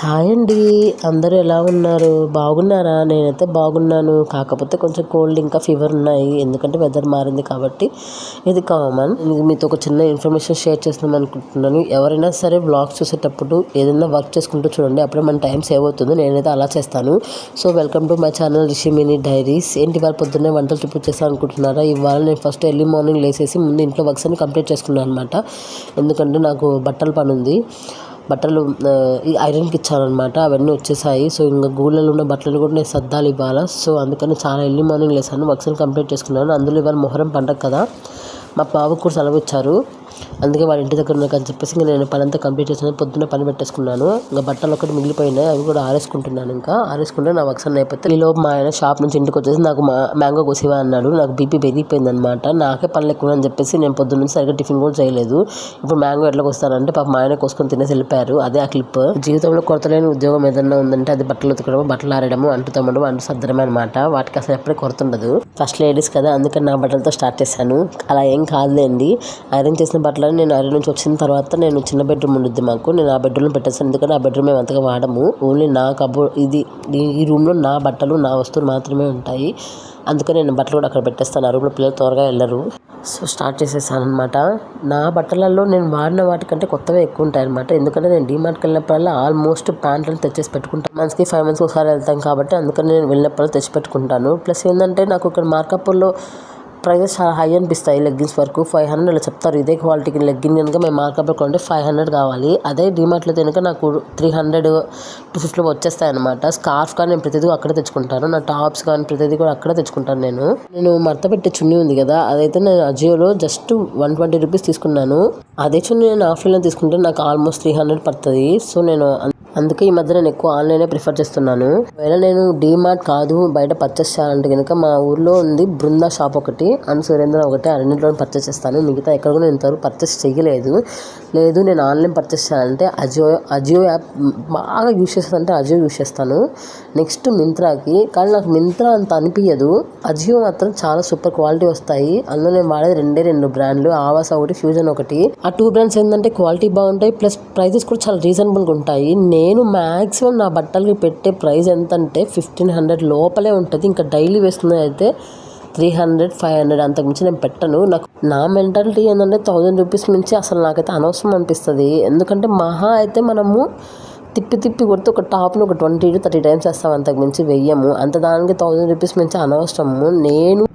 Hi అండి. అందరూ ఎలా ఉన్నారు? బాగున్నారా? నేనైతే బాగున్నాను. కాకపోతే కొంచెం కోల్డ్ ఇంకా ఫీవర్ ఉన్నాయి. ఎందుకంటే వెదర్ మారింది కాబట్టి ఇది కామన్. నేను మీతో ఒక చిన్న ఇన్ఫర్మేషన్ షేర్ చేస్తున్నాను అనుకుంటున్నాను. ఎవరైనా సరే వ్లాగ్స్ చూసేటప్పుడు ఏదైనా వర్క్ చేసుకుంటూ చూడండి. అప్పుడే మన టైం సేవ్ అవుతుంది. నేనైతే అలా చేస్తాను. So welcome to my channel Rishi mini diaries. ఏంటి వాళ్ళు పొద్దున్నే వంటలు చూపు చేస్తాను అనుకుంటున్నారా? ఇవాళ నేను ఫస్ట్ ఎర్లీ మార్నింగ్ లేసేసి ముందు ఇంట్లో వర్క్స్ అన్ని కంప్లీట్ చేసుకున్నాను అనమాట. ఎందుకంటే నాకు బట్టల పని ఉంది. బట్టలు ఐరన్కి ఇచ్చానమాట. అవన్నీ వచ్చేసాయి. సో ఇంకా గూళ్ళలో ఉన్న బట్టలు కూడా నేను సర్దాలి ఇవ్వాలి. సో అందుకని చాలా ఎర్లీ మార్నింగ్ లేసాను, వర్క్స్ని కంప్లీట్ చేసుకున్నాను. అందులో ఇవాళ మొహరం పండగ కదా, మా బాబుకు కూడా సెలవు ఇచ్చారు. అందుకే వాళ్ళ ఇంటి దగ్గర ఉన్నాకని చెప్పేసి ఇంకా నేను పని అంతా కంప్లీట్ చేసాను. పొద్దున్న పని పెట్టేసుకున్నాను. ఇంకా బట్టలు ఒకటి మిగిలిపోయినాయి, అవి కూడా ఆరేసుకుంటున్నాను. ఇంకా ఆరేసుకుంటే నా వర్క్స్ అన్నీ అయిపోతే ఈలోపు మా ఆయన షాప్ నుంచి ఇంటికి వచ్చేసి నాకు మ్యాంగో కోసివా అన్నాడు. నాకు బీపీ పెరిగిపోయింది అనమాట. నాకే పనులు ఎక్కువ అని చెప్పేసి నేను పొద్దున్న నుంచి సరిగ్గా టిఫిన్ కూడా చేయలేదు. ఇప్పుడు మ్యాంగో ఎట్లా వస్తానంటే పాప మా ఆయన కోసుకొని తినేసి వెళ్ళిపోయారు. అదే ఆ క్లిప్. జీవితంలో కొరతలేని ఉద్యోగం ఏదన్నా ఉందంటే అది బట్టలు ఉతకడం, బట్టలు ఆరడము, అంటు తమ్మడం, అంటు సద్దడమే అనమాట. వాటికి అసలు ఎప్పుడే కొరత ఉండదు. ఫస్ట్ లేడీస్ కదా, అందుకని నా బట్టలతో స్టార్ట్ చేశాను. అలా ఏం కాదులేండి. ఐరన్ చేసిన బట్టలని నేను ఐరన్ నుంచి వచ్చిన తర్వాత నేను చిన్న బెడ్రూమ్ ఉండిద్ది మాకు, నేను ఆ బెడ్రూమ్లో పెట్టేస్తాను. ఎందుకంటే ఆ బెడ్రూమ్ మేము అంతగా వాడము. ఓన్లీ నా ఈ రూమ్లో నా బట్టలు, నా వస్తువులు మాత్రమే ఉంటాయి. అందుకని నేను బట్టలు కూడా అక్కడ పెట్టేస్తాను. ఆ రూమ్లో పిల్లలు త్వరగా వెళ్ళరు. సో స్టార్ట్ చేసేసాను అనమాట. నా బట్టలలో నేను వాడిన వాటికంటే కొత్తవే ఎక్కువ ఉంటాయి అనమాట. ఎందుకంటే నేను డీమార్ట్కి వెళ్ళినప్పుడల్లా ఆల్మోస్ట్ ప్యాంట్లను తెచ్చేసి పెట్టుకుంటాను. మంత్స్కి 5 months ఒకసారి వెళ్తాం కాబట్టి అందుకని నేను వెళ్ళినప్పుడు తెచ్చి పెట్టుకుంటాను. ప్లస్ ఏంటంటే నాకు ఇక్కడ మార్కాపూర్లో ప్రైజెస్ చాలా హై అనిపిస్తాయి. లెగ్గిన్స్ వరకు 500 అలా చెప్తారు. ఇదే క్వాలిటీకి లెగ్గిన్ కనుక మేము మార్కప్లో కొంటే 500 కావాలి. అదే డీమార్ట్లో కనుక నాకు 300, 250 వచ్చేస్తాయి అనమాట. స్కార్ఫ్ కానీ నేను ప్రతిదీ అక్కడే తెచ్చుకుంటాను. నా టాప్స్ కానీ ప్రతిదీ కూడా అక్కడే తెచ్చుకుంటాను. నేను మడత పెట్టే చున్నీ ఉంది కదా, అదైతే నేను అజియోలో జస్ట్ 120 రూపీస్ తీసుకున్నాను. అదే చున్నీ నేను ఆఫ్లైన్లో తీసుకుంటే నాకు ఆల్మోస్ట్ 300 పడుతుంది. సో నేను అందుకే ఈ మధ్య నేను ఎక్కువ ఆన్లైనే ప్రిఫర్ చేస్తున్నాను. ఒకవేళ నేను డీమార్ట్ కాదు బయట పర్చేస్ చేయాలంటే కనుక మా ఊర్లో ఉంది బృందా షాప్ ఒకటి అండ్ సురేంద్ర ఒకటి, ఆ రెండింటిలో పర్చేస్ చేస్తాను. మిగతా ఎక్కడ కూడా నేను ఇంతవరకు పర్చేస్ చేయలేదు. నేను ఆన్లైన్ పర్చేస్ చేయాలంటే అజియో యాప్ బాగా యూస్ చేస్తానంటే అజియో యూస్ చేస్తాను. నెక్స్ట్ మింత్రాకి, కానీ నాకు మింత్రా అంత అనిపించదు. అజియో మాత్రం చాలా సూపర్ క్వాలిటీ వస్తాయి. అందులో నేను వాడేది 2 బ్రాండ్లు, ఆవాస ఒకటి, ఫ్యూజన్ ఒకటి. ఆ 2 బ్రాండ్స్ ఏంటంటే క్వాలిటీ బాగుంటాయి, ప్లస్ ప్రైజెస్ కూడా చాలా రీజనబుల్గా ఉంటాయి. నేను మ్యాక్సిమం నా బట్టలకి పెట్టే ప్రైస్ ఎంత అంటే 1500 లోపలే ఉంటుంది. ఇంకా డైలీ వేసుకున్నది అయితే 300, 500 అంతకుమించి నేను పెట్టను. నా మెంటాలిటీ ఏంటంటే 1000 రూపీస్ మించి అసలు నాకైతే అనవసరం అనిపిస్తుంది. ఎందుకంటే మహా అయితే మనము తిప్పి కొడితే ఒక టాప్ను ఒక 20 to 30 టైమ్స్ వేస్తాం, అంతకు మించి వెయ్యము. అంత దానికి 1000 రూపీస్ మించి అనవసరము.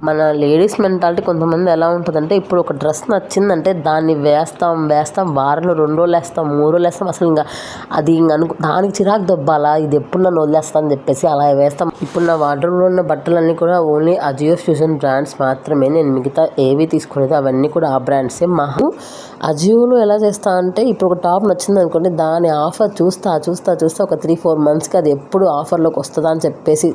మన లేడీస్ మెంటాలిటీ కొంతమంది ఎలా ఉంటుందంటే, ఇప్పుడు ఒక డ్రెస్ నచ్చిందంటే దాన్ని వేస్తాం వారంలో 2 రోజులు వేస్తాం, 3 రోజులు వేస్తాం. అసలు ఇంకా అది దానికి చిరాకు దొబ్బాలా, ఇది ఎప్పుడు నన్ను వదిలేస్తా అని చెప్పేసి అలా వేస్తాం. ఇప్పుడు నా వార్డ్రోబ్లో ఉన్న బట్టలన్నీ కూడా ఓన్లీ అజియో, ఫ్యూజన్ బ్రాండ్స్ మాత్రమే. నేను మిగతా ఏవి తీసుకునేది అవన్నీ కూడా ఆ బ్రాండ్సే. అజియోలో ఎలా చేస్తా అంటే, ఇప్పుడు ఒక టాప్ నచ్చింది అనుకోండి, దాని ఆఫర్ చూస్తా ఒక 3-4 monthsకి అది ఎప్పుడు ఆఫర్లోకి వస్తుందా అని చెప్పేసి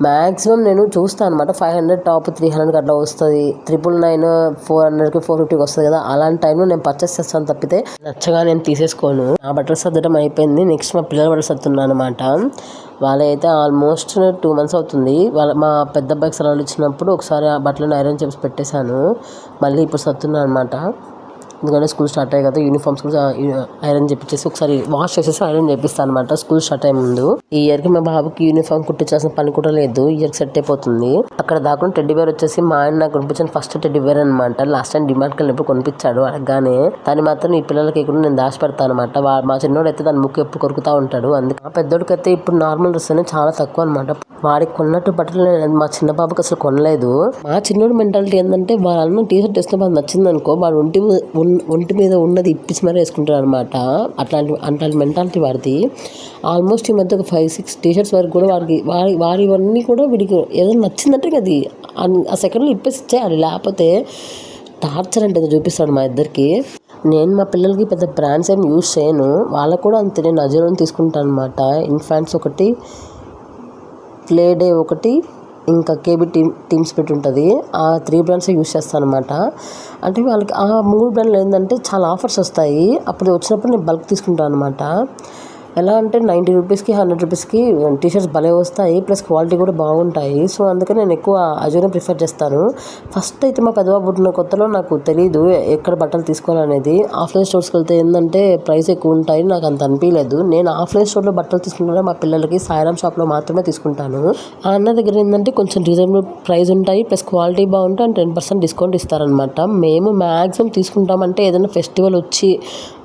మ్యాక్సిమం నేను చూస్తాను అనమాట. 500 టాప్ 300 అట్లా వస్తుంది, 999, 400కి 450కి వస్తుంది కదా, అలాంటి టైంలో నేను పర్చేస్ చేస్తాను. తప్పితే నచ్చగా నేను తీసేసుకోను. నా బట్టలు సర్దడం అయిపోయింది. నెక్స్ట్ మా పిల్లల బట్టలు సర్దుతున్నాను అనమాట. వాళ్ళైతే ఆల్మోస్ట్ 2 months అవుతుంది. మా పెద్ద అబ్బాయికి సెలవులు ఇచ్చినప్పుడు ఒకసారి ఆ బట్టలను ఐరన్ చేసి పెట్టేశాను. మళ్ళీ ఇప్పుడు సర్దుతున్నాను అనమాట. ఎందుకంటే స్కూల్ స్టార్ట్ అయ్యాయి కదా, యూనిఫామ్స్ కూడా ఐరన్ చేపించేసి ఒకసారి వాష్ చేసేసి ఐరన్ చేపిస్తాను అనమాట స్కూల్ స్టార్ట్ అయ్యే ముందు. ఈ ఇయర్కి మా బాబుకి యూనిఫామ్ కుట్టించాల్సిన పని కూడా లేదు. ఈ ఇయర్కి సెట్ అయిపోతుంది. అక్కడ దాకా టెడ్డీ బేర్ వచ్చేసి మా ఆయన నాకు కొనిపించిన ఫస్ట్ టెడ్డీ బేర్ అనమాట. లాస్ట్ టైం డిమార్ట్కి వెళ్ళినప్పుడు కొనిపించాడు. అడగగానే దాన్ని మాత్రం ఈ పిల్లలకి కూడా నేను దాచి పెడతాను అనమాట. మా చిన్నోడు అయితే దాని ముక్కు ఎప్పుడు కొరుకుతా ఉంటాడు. అందుకే మా పెద్దోడికి అయితే ఇప్పుడు నార్మల్ డ్రెస్ అనేది చాలా తక్కువ అనమాట. వాడికి కొన్నట్టు బట్టలు మా చిన్న బాబుకి అసలు కొనలేదు. మా చిన్నోడు మెంటాలిటీ ఏంటంటే, వాళ్ళ టీషర్ట్ వేసుకుని బాగా నచ్చింది అనుకో, వాడు ఒంటి మీద ఉన్నది ఇప్పించి మరీ వేసుకుంటారు అనమాట. అట్లాంటి మెంటాలిటీ వాడిది. ఆల్మోస్ట్ ఈ మధ్య ఒక 5-6 టీషర్ట్స్ వరకు కూడా వాడివన్నీ కూడా వీడికి ఏదైనా నచ్చిందంటే అది ఆ సెకండ్లో ఇప్పేసి ఇచ్చేయాలి, లేకపోతే టార్చర్ అంటే చూపిస్తాడు మా ఇద్దరికి. నేను మా పిల్లలకి పెద్ద బ్రాండ్స్ ఏమి యూజ్ చేయను. వాళ్ళకు కూడా అంతే. నేను అజియోలో తీసుకుంటాను అనమాట. ఇన్ఫాంట్స్ ఒకటి, ప్లే డే ఒకటి, ఇంకా కేబీ టీమ్స్ పెట్టి ఉంటుంది. ఆ 3 బ్రాండ్స్ యూజ్ చేస్తాను అనమాట. అంటే వాళ్ళకి ఆ 3 బ్రాండ్లు ఏంటంటే చాలా ఆఫర్స్ వస్తాయి. అప్పుడు వచ్చినప్పుడు నేను బల్క్ తీసుకుంటాను అనమాట. ఎలా అంటే 90 రూపీస్కి 100 రూపీస్కి టీషర్ట్స్ భలే వస్తాయి, ప్లస్ క్వాలిటీ కూడా బాగుంటాయి. సో అందుకని నేను ఎక్కువ అజియోనే ప్రిఫర్ చేస్తాను. ఫస్ట్ అయితే మా పెద్దబాబు పుట్టిన కొత్తలో నాకు తెలీదు ఎక్కడ బట్టలు తీసుకోవాలనేది. ఆఫ్లైన్ స్టోర్స్కి వెళ్తే ఏంటంటే ప్రైస్ ఎక్కువ ఉంటాయి, నాకు అంత అనిపించలేదు. నేను ఆఫ్లైన్ స్టోర్లో బట్టలు తీసుకుంటున్నా మా పిల్లలకి సాయిరామ్ షాప్లో మాత్రమే తీసుకుంటాను. ఆ అన్న దగ్గర ఏంటంటే కొంచెం రీజనబుల్ ప్రైస్ ఉంటాయి, ప్లస్ క్వాలిటీ బాగుంటాయి అండ్ 10% డిస్కౌంట్ ఇస్తారనమాట. మేము మ్యాక్సిమం తీసుకుంటామంటే ఏదైనా ఫెస్టివల్ వచ్చి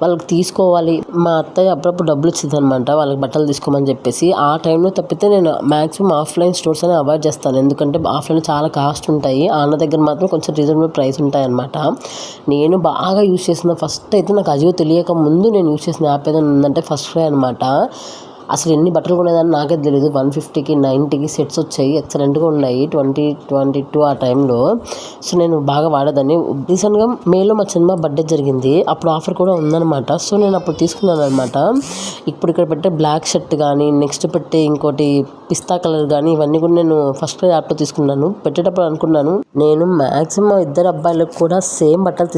వాళ్ళకి తీసుకోవాలి, మా అత్తయ్య అప్పుడప్పుడు డబ్బులు ఇచ్చింది అనమాట వాళ్ళకి బట్టలు తీసుకోమని చెప్పేసి. ఆ టైంలో తప్పితే నేను మ్యాక్సిమం ఆఫ్లైన్ స్టోర్స్ అని అవాయిడ్ చేస్తాను, ఎందుకంటే ఆఫ్లైన్ చాలా కాస్ట్ ఉంటాయి. ఆ అన్న దగ్గర మాత్రం కొంచెం రీజనబుల్ ప్రైస్ ఉంటాయి అనమాట. నేను బాగా యూజ్ చేసిన ఫస్ట్ అయితే నాకు అజియో తెలియక ముందు నేను యూజ్ చేసిన యాప్ ఏదైనా ఉందంటే ఫస్ట్ క్రై అనమాట. అసలు ఎన్ని బట్టలు కొనేదాన్ని నాకే తెలియదు. 150కి 90కి సెట్స్ వచ్చాయి, ఎక్సలెంట్గా ఉన్నాయి 2022 ఆ టైంలో. సో నేను బాగా వాడేదాన్ని. రీసెంట్గా మేలో మా చిన్న బర్త్డే జరిగింది, అప్పుడు ఆఫర్ కూడా ఉందన్నమాట. సో నేను అప్పుడు తీసుకున్నాను అనమాట. ఇప్పుడు ఇక్కడ పెట్టే బ్లాక్ షర్ట్ కానీ, నెక్స్ట్ పెట్టే ఇంకోటి పిస్తా కలర్ కానీ, ఇవన్నీ కూడా నేను ఫస్ట్ క్రై యాప్లో తీసుకున్నాను. పెట్టేటప్పుడు అనుకున్నాను నేను మ్యాక్సిమం ఇద్దరు అబ్బాయిలకు కూడా సేమ్ బట్టలు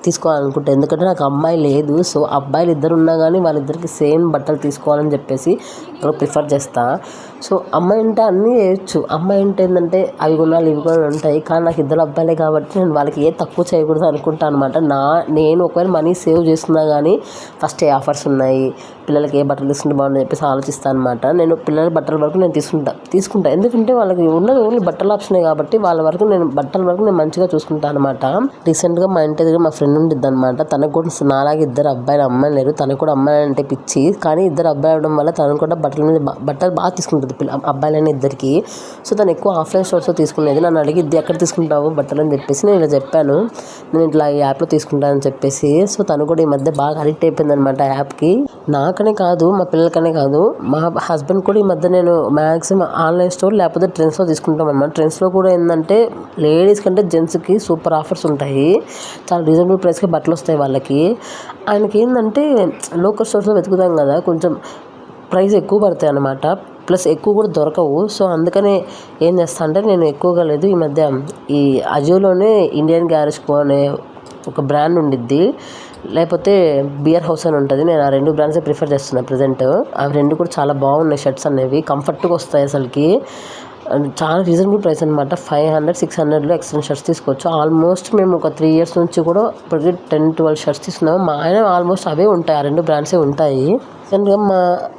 తీసుకోవాలనుకుంటా, ఎందుకంటే నాకు అమ్మాయి లేదు. సో అబ్బాయిలు ఇద్దరు ఉన్నా కానీ వాళ్ళిద్దరికి సేమ్ బట్టలు తీసుకోవాలని చెప్పేసి ప్రిఫర్ చేస్తా. సో అమ్మాయి అంటే అన్నీ వేయచ్చు, అమ్మాయి అంటే ఏంటంటే అవి కొనాలి ఇవి కూడా ఉంటాయి, కానీ నాకు ఇద్దరు అబ్బాయిలే కాబట్టి నేను వాళ్ళకి ఏ తక్కువ చేయకూడదు అనుకుంటా అనమాట. నేను ఒకవేళ మనీ సేవ్ చేస్తున్నా కానీ ఫస్ట్ ఏ ఆఫర్స్ ఉన్నాయి, పిల్లలకి ఏ బట్టలు తీసుకుంటే బాగుందని చెప్పేసి ఆలోచిస్తాను అనమాట. నేను పిల్లల బట్టల వరకు నేను తీసుకుంటా ఎందుకంటే వాళ్ళకి ఉన్నది ఓన్లీ బట్టల ఆప్షనే కాబట్టి వాళ్ళ వరకు నేను బట్టల వరకు నేను మంచిగా చూసుకుంటాను అనమాట. రీసెంట్గా మా ఇంటి దగ్గర మా ఫ్రెండ్ ఉండిద్ది అనమాట, తనకు కూడా నాలాగే ఇద్దరు అబ్బాయిలు అమ్మాయిలు లేరు, తనకు కూడా అమ్మాయిలు అంటే పిచ్చి, కానీ ఇద్దరు అబ్బాయి అవడం వల్ల తను కూడా బట్టలు బాగా తీసుకుంటుంది అబ్బాయిలైన ఇద్దరికి. సో తను ఎక్కువ ఆఫ్లైన్ స్టోర్స్లో తీసుకునేది. నన్ను అడిగిద్ది ఎక్కడ తీసుకుంటావు బట్టలు అని చెప్పేసి నేను ఇలా చెప్పాను, నేను ఇట్లా ఈ యాప్లో తీసుకుంటానని చెప్పేసి. సో తను కూడా ఈ మధ్య బాగా అడిక్ట్ అయిపోయింది అనమాట యాప్కి. నాకనే కాదు మా పిల్లలకనే కాదు, మా హస్బెండ్ కూడా ఈ మధ్య నేను మ్యాక్సిమం ఆన్లైన్ స్టోర్ లేకపోతే ట్రెండ్స్లో తీసుకుంటాం అనమాట. ట్రెండ్స్లో కూడా ఏంటంటే లేడీస్ కంటే జెంట్స్కి సూపర్ ఆఫర్స్ ఉంటాయి, చాలా రీజనబుల్ ప్రైస్కి బట్టలు వస్తాయి వాళ్ళకి. ఆయనకి ఏంటంటే లోకల్ స్టోర్స్లో వెతుకుతాం కదా, కొంచెం ప్రైస్ ఎక్కువ పడతాయి అన్నమాట, ప్లస్ ఎక్కువ కూడా దొరకవు. సో అందుకనే ఏం చేస్తా అంటే నేను ఎక్కువగా లేదు ఈ మధ్య ఈ అజియోలోనే ఇండియన్ గ్యారేజ్ కో అనే ఒక బ్రాండ్ ఉండిద్ది, లేకపోతే బియర్ హౌస్ అని ఉంటుంది. నేను ఆ రెండు బ్రాండ్సే ప్రిఫర్ చేస్తున్నాను ప్రజెంట్. అవి రెండు కూడా చాలా బాగున్నాయి, షర్ట్స్ అనేవి కంఫర్ట్గా వస్తాయి అసలుకి, చాలా రీజనబుల్ ప్రైస్ అనమాట. 500-600లో ఎక్సలెంట్ షర్ట్స్ తీసుకోవచ్చు. ఆల్మోస్ట్ మేము ఒక 3 years నుంచి కూడా ఇప్పటికి 10-12 షర్ట్స్ తీసుకున్నాము. మా ఆయన ఆల్మోస్ట్ అవే ఉంటాయి, ఆ రెండు బ్రాండ్సే ఉంటాయి. రీసెంట్గా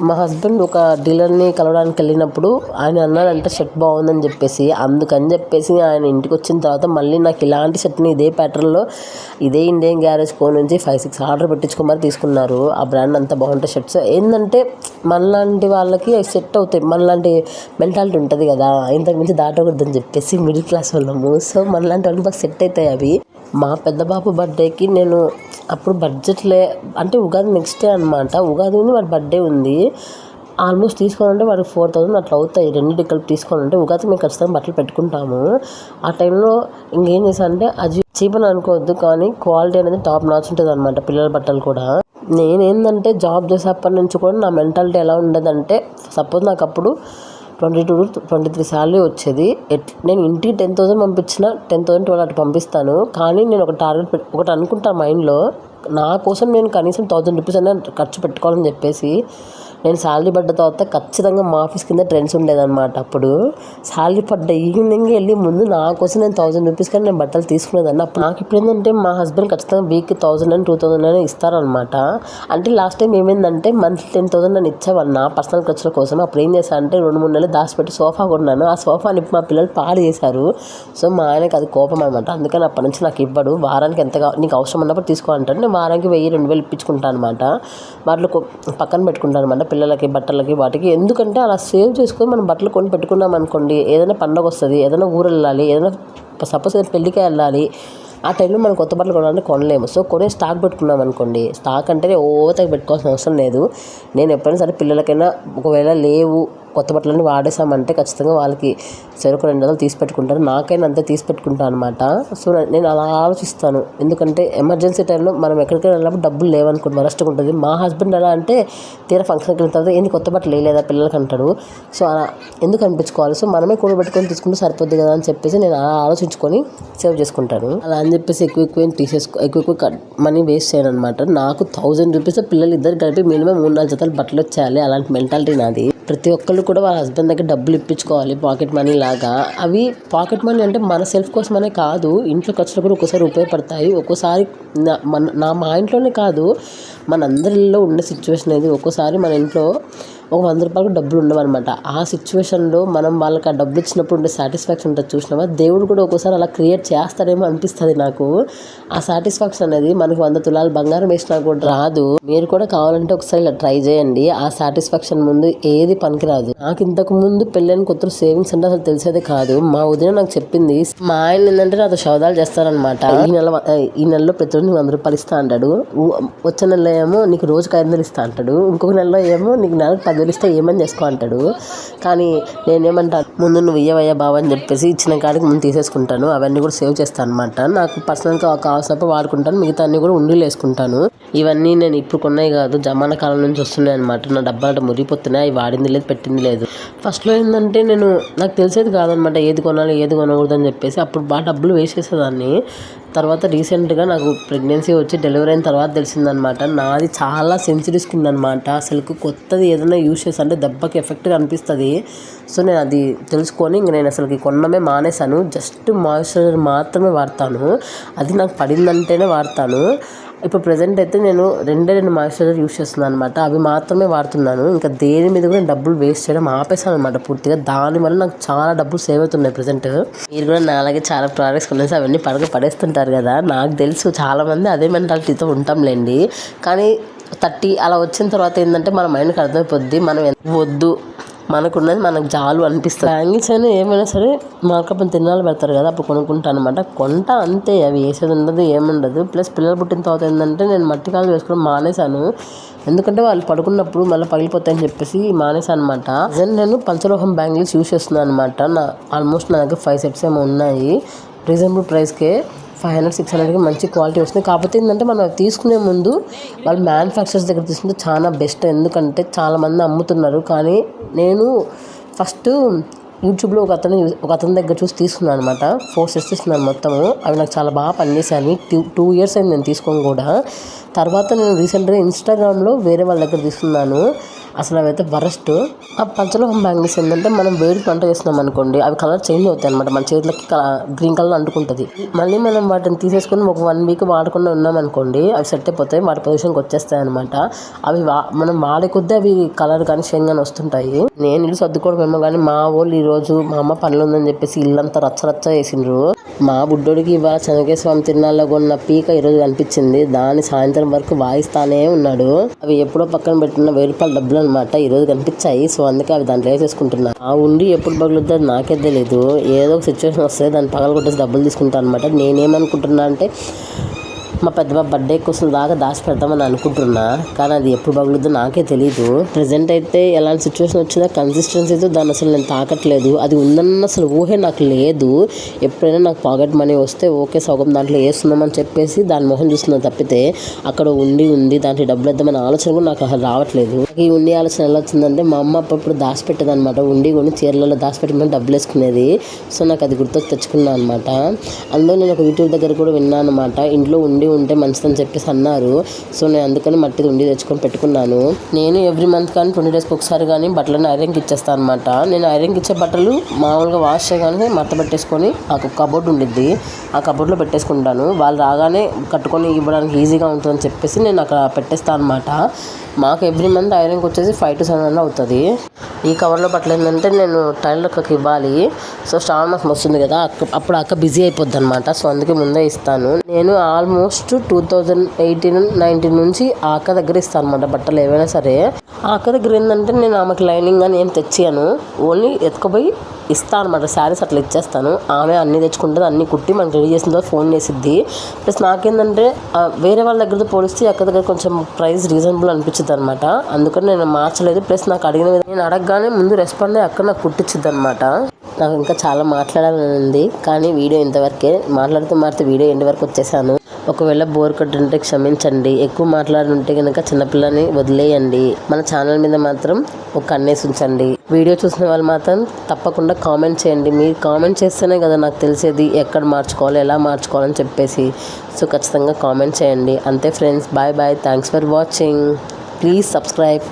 మా హస్బెండ్ ఒక డీలర్ని కలవడానికి వెళ్ళినప్పుడు ఆయన అన్నాడంటే షర్ట్ బాగుందని చెప్పేసి, అందుకని చెప్పేసి ఆయన ఇంటికి వచ్చిన తర్వాత మళ్ళీ నాకు ఇలాంటి షర్ట్ని ఇదే ప్యాటర్న్లో ఇదే ఇండియన్ గ్యారేజ్ కో నుంచి 5-6 ఆర్డర్ పెట్టించుకోమని తీసుకున్నారు. ఆ బ్రాండ్ అంతా బాగుంటాయి షర్ట్స్. ఏంటంటే మనలాంటి వాళ్ళకి అవి సెట్ అవుతాయి, మనలాంటి మెంటాలిటీ ఉంటుంది కదా, ఇంతకు మించి దాటకూడదని చెప్పేసి మిడిల్ క్లాస్ వాళ్ళము. సో మనలాంటి వాళ్ళకి బాగా సెట్ అవుతాయి అవి. మా పెద్ద బాబు బర్త్డేకి నేను అప్పుడు బడ్జెట్లే అంటే ఉగాది నెక్స్ట్ డే అనమాట, ఉగాది ఉంది వాడి బర్త్డే ఉంది. ఆల్మోస్ట్ తీసుకోవాలంటే వాడికి 4000 అట్లా అవుతాయి, రెండింటికి కలిపి తీసుకోవాలంటే. ఉగాది మేము ఖచ్చితంగా బట్టలు పెట్టుకుంటాము. ఆ టైంలో ఇంకేం చేశానంటే అది చీప్ అని అనుకోవద్దు, కానీ క్వాలిటీ అనేది టాప్ నాచ్ ఉంటుంది అనమాట పిల్లల బట్టలు కూడా. నేనేందంటే జాబ్ చేసేప్పటి నుంచి కూడా నా మెంటాలిటీ ఎలా ఉండదంటే, సపోజ్ నాకు అప్పుడు 22-23 శాలరీ వచ్చేది, నేను ఇంటికి 10,000 పంపించిన 10,000-12 అటు పంపిస్తాను. కానీ నేను ఒక టార్గెట్ ఒకటి అనుకుంటాను మైండ్లో, నా కోసం నేను కనీసం 1000 రూపీస్ అయినా ఖర్చు పెట్టుకోవాలని చెప్పేసి. నేను శాలరీ పడ్డ తర్వాత ఖచ్చితంగా మా ఆఫీస్ కింద ట్రెండ్స్ ఉండేదన్నమాట. అప్పుడు శాలరీ పడ్డ ఈవినింగ్ వెళ్ళి ముందు నా కోసం నేను 1000 రూపీస్ కానీ నేను బట్టలు తీసుకునేదాన్ని. అప్పుడు నాకు ఇప్పుడు ఏంటంటే మా హస్బెండ్ ఖచ్చితంగా వీక్కి 1000-2000 ఇస్తారనమాట. అంటే లాస్ట్ టైం ఏమైందంటే మంత్లీ 10,000 నేను ఇచ్చేవాళ్ళు నా పర్సనల్ ఖర్చుల కోసం. అప్పుడు ఏం చేశాను అంటే 2-3 నెలలు దాచిపెట్టి సోఫా కొన్నాను. ఆ సోఫాని మా పిల్లలు పాడు చేశారు. సో మా ఆయనకి అది కోపం అనమాట, అందుకని అప్పటి నుంచి నాకు ఇవ్వడు. వారానికి ఎంత నీకు అవసరం ఉన్నప్పుడు తీసుకోవాలంటే నేను వారానికి 1000-2000 ఇప్పించుకుంటాను అనమాట. వాటిలో పక్కన పెట్టుకుంటాను అనమాట పిల్లలకి బట్టలకి వాటికి. ఎందుకంటే అలా సేవ్ చేసుకొని మనం బట్టలు కొని పెట్టుకున్నాం అనుకోండి, ఏదైనా పండగ వస్తుంది, ఏదైనా ఊరు వెళ్ళాలి, ఏదైనా సపోజ్ పెళ్ళికే వెళ్ళాలి, ఆ టైంలో మనం కొత్త బట్టలు కొనాలంటే కొనలేము. సో కొనే స్టాక్ పెట్టుకున్నాం అనుకోండి, స్టాక్ అంటే ఓతకి పెట్టుకోవాల్సిన అవసరం లేదు. నేను ఎప్పుడైనా సరే పిల్లలకైనా ఒకవేళ లేవు కొత్త బట్టలన్నీ వాడేసామంటే ఖచ్చితంగా వాళ్ళకి చెరకు 200 తీసి పెట్టుకుంటారు. నాకైనా అంతే తీసి పెట్టుకుంటాను అనమాట. సో నేను అలా ఆలోచిస్తాను. ఎందుకంటే ఎమర్జెన్సీ టైంలో మనం ఎక్కడికైనా వెళ్ళినప్పుడు డబ్బులు లేవనుకోండి వరస్ట్గా ఉంటుంది. మా హస్బెండ్ ఎలా అంటే తీరా ఫంక్షన్కి వెళ్ళిన తర్వాత ఏంది కొత్త బట్టలు లేదా పిల్లలకి అంటాడు. సో అలా ఎందుకు అనిపించుకోవాలి, సో మనమే కూడబెట్టుకొని తీసుకుంటే సరిపోద్ది కదా అని చెప్పేసి నేను అలా ఆలోచించుకొని సేవ్ చేసుకుంటాను. అలా అని చెప్పేసి ఎక్కువ మనీ వేస్ట్ చేయను అనమాట. నాకు 1000 రూపీస్ పిల్లలు ఇద్దరు కలిపి మినిమం 3-4 జతలు బట్టలు వచ్చేయాలి. అలాంటి మెంటాలిటీ నాది. ప్రతి ఒక్కళ్ళు కూడా వాళ్ళ హస్బెండ్ దగ్గర డబ్బులు ఇప్పించుకోవాలి పాకెట్ మనీ లాగా. అవి పాకెట్ మనీ అంటే మన సెల్ఫ్ కోసమనే కాదు, ఇంట్లో ఖర్చులు కూడా ఒక్కోసారి ఉపయోగపడతాయి. ఒక్కోసారి మా ఇంట్లోనే కాదు, మనందరిలో ఉండే సిచ్యువేషన్ అనేది ఒక్కోసారి మన ఇంట్లో ఒక 100 రూపాయలకు డబ్బులు ఉండవన్నమాట. ఆ సిచ్యువేషన్లో మనం వాళ్ళకి ఆ డబ్బులు ఇచ్చినప్పుడు ఉండే సాటిస్ఫాక్షన్ ఉంటుంది చూసినావా, దేవుడు కూడా ఒక్కోసారి అలా క్రియేట్ చేస్తాడేమో అనిపిస్తుంది నాకు. ఆ సాటిస్ఫాక్షన్ అనేది మనకు 100 తులాలు బంగారం వేసినా కూడా రాదు. మీరు కూడా కావాలంటే ఒకసారి ఇలా ట్రై చేయండి. ఆ సాటిస్ఫాక్షన్ ముందు ఏది పనికిరాదు. నాకు ఇంతకు ముందు పెళ్ళైన కొత్త సేవింగ్స్ అంటే అసలు తెలిసేదే కాదు. మా వదిన నాకు చెప్పింది. మా ఆయన ఏంటంటే నాతో సౌదాలు చేస్తారనమాట. ఈ నెలలో ప్రతి రోజు 100 రూపాయలు ఇస్తా అంటాడు. వచ్చే నెలలో ఏమో నీకు రోజుకి 500 ఇస్తా అంటాడు. ఇంకొక నెలలో ఏమో నీకు నెలకు 10,000 ఇస్తే ఏమని చేసుకో అంటాడు. కానీ నేనేమంటాను, ముందు నువ్వు ఇయ్యవయ్యా బావ అని చెప్పేసి ఇచ్చిన కాడికి ముందు తీసేసుకుంటాను. అవన్నీ కూడా సేవ్ చేస్తాను అనమాట. నాకు పర్సనల్గా కావాల్సినప్పుడు వాడుకుంటాను, మిగతా అన్ని కూడా ఉండీలు వేసుకుంటాను. ఇవన్నీ నేను ఇప్పుడు కొన్నాయి కాదు, జమానా కాలం నుంచి వస్తున్నాయి అనమాట. నా డబ్బాలు మురిగిపోతున్నాయి, అవి వాడింది లేదు పెట్టింది లేదు. ఫస్ట్లో ఏంటంటే నాకు తెలిసేది కాదనమాట ఏది కొనాలి ఏది కొనకూడదు అని చెప్పేసి. అప్పుడు బాగా డబ్బులు వేస్ట్ చేసేదాన్ని. తర్వాత రీసెంట్గా నాకు ప్రెగ్నెన్సీ వచ్చి డెలివరీ అయిన తర్వాత తెలిసిందనమాట, నాది చాలా సెన్సిటివ్ స్కిన్ అనమాట. అసలు కొత్తది ఏదైనా యూజ్ చేసి అంటే దెబ్బకి ఎఫెక్ట్గా అనిపిస్తుంది. సో నేను అది తెలుసుకొని ఇంక నేను అసలుకి కొనడమే మానేశాను. జస్ట్ మాయిశ్చరైజర్ మాత్రమే వాడతాను. అది నాకు పడిందంటేనే వాడతాను. ఇప్పుడు ప్రజెంట్ అయితే నేను 2 మాయిశ్చరైజర్ యూజ్ చేస్తున్నాను అనమాట. అవి మాత్రమే వాడుతున్నాను. ఇంకా దేని మీద కూడా డబ్బులు వేస్ట్ చేయడం ఆపేసాను అనమాట పూర్తిగా. దానివల్ల నాకు చాలా డబ్బులు సేవ్ అవుతున్నాయి ప్రజెంట్. మీరు కూడా నా అలాగే చాలా ప్రోడక్ట్స్ కొనేసి అవన్నీ పడేస్తుంటారు కదా. నాకు తెలుసు చాలామంది అదే మెంటాలిటీతో ఉంటాంలేండి. కానీ 30 అలా వచ్చిన తర్వాత ఏంటంటే మన మైండ్కి అర్థమైపోద్ది మనం వద్దు, మనకున్నది మనకు చాలు అనిపిస్తుంది. బ్యాంగిల్స్ అయినా ఏమైనా సరే మార్కప్ని తిన్నాళ్ళు పెడతారు కదా, అప్పుడు కొనుక్కుంటాను అనమాట. కొంట అంతే, అవి వేసేది ఉండదు ఏముండదు. ప్లస్ పిల్లలు పుట్టిన తర్వాత ఏంటంటే నేను మట్టి కాలు వేసుకోవడం మానేశాను. ఎందుకంటే వాళ్ళు పడుకున్నప్పుడు మళ్ళీ పగిలిపోతాయని చెప్పేసి మానేశాను అనమాట. నేను పంచలోహం బ్యాంగిల్స్ యూజ్ చేస్తున్నాను అనమాట. ఆల్మోస్ట్ నా దగ్గర 5 సెట్స్ ఏమో ఉన్నాయి. రీజనబుల్ ప్రైస్కే 500-600కి మంచి క్వాలిటీ వస్తుంది. కాకపోతే ఏంటంటే మనం తీసుకునే ముందు వాళ్ళు మ్యానుఫ్యాక్చరర్స్ దగ్గర తీసుకుంటే చాలా బెస్ట్. ఎందుకంటే చాలామంది అమ్ముతున్నారు. కానీ నేను ఫస్ట్ యూట్యూబ్లో ఒక అతని దగ్గర చూసి తీసుకున్నాను అనమాట. 4 సెట్స్ తీసుకున్నాను మొత్తము. అవి నాకు చాలా బాగా పనిచేసాయి. 2 years అయింది నేను తీసుకొని కూడా. తర్వాత నేను రీసెంట్గా ఇన్స్టాగ్రామ్లో వేరే వాళ్ళ దగ్గర తీసుకున్నాను. అసలు అవైతే వరస్ట్. ఆ పంచలోహం బ్యాంగిల్స్ ఏంటంటే మనం వేడి వంట చేస్తున్నాం అనుకోండి, అవి కలర్ చేంజ్ అవుతాయి అనమాట. మన చేతులకి గ్రీన్ కలర్ అంటుకుంటుంది. మళ్ళీ మనం వాటిని తీసేసుకొని ఒక 1 week వాడకుండా ఉన్నాం అనుకోండి, అవి సెట్ అయిపోతాయి, వాటి పొజిషన్కి వచ్చేస్తాయి అనమాట. అవి మనం వాడే కొద్దీ అవి కలర్ కానీ షేంగ్ కానీ వస్తుంటాయి. నేను ఇల్లు సర్దుకోవడం ఏమో కానీ మా వాళ్ళు ఈరోజు మా అమ్మ పనులు ఉందని చెప్పేసి ఇల్లంతా రచ్చ వేసిండ్రు. మా బుడ్డోడికి ఇవాళ శనగేశ్వరం తిరునాళ్ళలో కొన్న పీక ఈరోజు కనిపించింది. దాన్ని సాయంత్రం వరకు వాయిస్తానే ఉన్నాడు. అవి ఎప్పుడో పక్కన పెట్టిన 1000 రూపాయల డబ్బులు అనమాట ఈరోజు కనిపించాయి. సో అందుకే అవి దాంట్లో వేసేసుకుంటున్నా. ఆ ఉండి ఎప్పుడు పగులుద్దో నాకే తెలియదు. ఏదో ఒక సిచ్యువేషన్ వస్తే దాన్ని పగలు కొట్టేసి డబ్బులు తీసుకుంటాను అనమాట. నేనేమనుకుంటున్నా అంటే మా పెద్దబాబు బర్త్డే కోసం దాకా దాచి పెడతామని అనుకుంటున్నా. కానీ అది ఎప్పుడు పగులుద్దో నాకే తెలీదు. ప్రజెంట్ అయితే ఎలాంటి సిచ్యువేషన్ వచ్చినా కన్సిస్టెన్సీతో దాన్ని అసలు నేను తాకట్లేదు. అది ఉందన్న అసలు ఊహే నాకు లేదు. ఎప్పుడైనా నాకు పాకెట్ మనీ వస్తే ఓకే సగం దాంట్లో వేస్తున్నామని చెప్పేసి దాని మొహం చూస్తున్నాను తప్పితే అక్కడ ఉంది దాంట్లో డబ్బులు ఇద్దామనే ఆలోచన కూడా నాకు అసలు రావట్లేదు. ఈ ఉండి ఆలోచన ఎలా వచ్చిందంటే మా అమ్మ అప్పుడు దాచిపెట్టేది అనమాట. కొని చీరలలో దాచిపెట్టమని డబ్బులు వేసుకునేది. సో నాకు అది గుర్తొచ్చి తెచ్చుకున్నాను అనమాట. అందులో నేను ఒక యూట్యూబ్ దగ్గర కూడా విన్నాను అనమాట, ఇంట్లో ఉంటే మంచిదని చెప్పేసి అన్నారు. సో నేను అందుకని మట్టిది ఉండి తెచ్చుకొని పెట్టుకున్నాను. నేను ఎవ్రీ మంత్ కానీ 20 daysకి ఒకసారి కానీ బట్టలను ఐరన్కి ఇచ్చేస్తాను అనమాట. నేను ఐరన్కి ఇచ్చే బట్టలు మామూలుగా వాష్ చేయగానే మడత పెట్టేసుకొని ఆ కబోర్డ్ ఉండిద్ది, ఆ కబోర్డ్లో పెట్టేసుకుంటాను. వాళ్ళు రాగానే కట్టుకొని ఇవ్వడానికి ఈజీగా ఉంటుందని చెప్పేసి నేను అక్కడ పెట్టేస్తాను అనమాట. మాకు ఎవ్రీ మంత్ ఐరన్కి వచ్చేసి 5 to 700 అవుతుంది. ఈ కవర్లో బట్టలు ఏంటంటే నేను టైలర్ అక్కకి ఇవ్వాలి. సో శ్రావణ మాసం వస్తుంది కదా, అప్పుడు అక్క బిజీ అయిపోద్ది అనమాట. సో అందుకే ముందే ఇస్తాను. నేను ఆల్మోస్ట్ 2018-19 నుంచి ఆ అక్క దగ్గర ఇస్తాను అనమాట బట్టలు ఏవైనా సరే. ఆ అక్క దగ్గర ఏంటంటే నేను ఆమెకి లైనింగ్ అని ఏం తెచ్చాను, ఓన్లీ ఎత్తుకుపోయి ఇస్తాను అనమాట, శారీస్ అట్లా ఇచ్చేస్తాను. ఆమె అన్నీ తెచ్చుకుంటుంది, అన్నీ కుట్టి మనకి రెడీ చేసిన తర్వాత ఫోన్ చేసిద్ది. ప్లస్ నాకేంటంటే వేరే వాళ్ళ దగ్గరతో పోలిస్తే అక్కడ దగ్గర కొంచెం ప్రైస్ రీజనబుల్ అనిపించింది అనమాట. అందుకని నేను మార్చలేదు. ప్లస్ నాకు అడిగిన విధంగా నేను అడగగానే ముందు రెస్పాండ్ అయ్యి అక్కడ నాకు కుట్టించిద్ది అనమాట. నాకు ఇంకా చాలా మాట్లాడాలని ఉంది, కానీ వీడియో ఇంతవరకే. మాట్లాడుతూ వీడియో ఎండ్ వరకు వచ్చేసాను. ఒకవేళ బోర్ కొట్టుంటే క్షమించండి. ఎక్కువ మాట్లాడుంటే కనుక చిన్నపిల్లని వదిలేయండి. మన ఛానల్ మీద మాత్రం ఒక కన్నేసి ఉంచండి. వీడియో చూసిన వాళ్ళు మాత్రం తప్పకుండా కామెంట్ చేయండి. మీరు కామెంట్ చేస్తేనే కదా నాకు తెలిసేది ఎక్కడ మార్చుకోవాలి, ఎలా మార్చుకోవాలని చెప్పేసి. సో ఖచ్చితంగా కామెంట్ చేయండి. అంతే friends, bye bye. Thanks for watching. Please subscribe.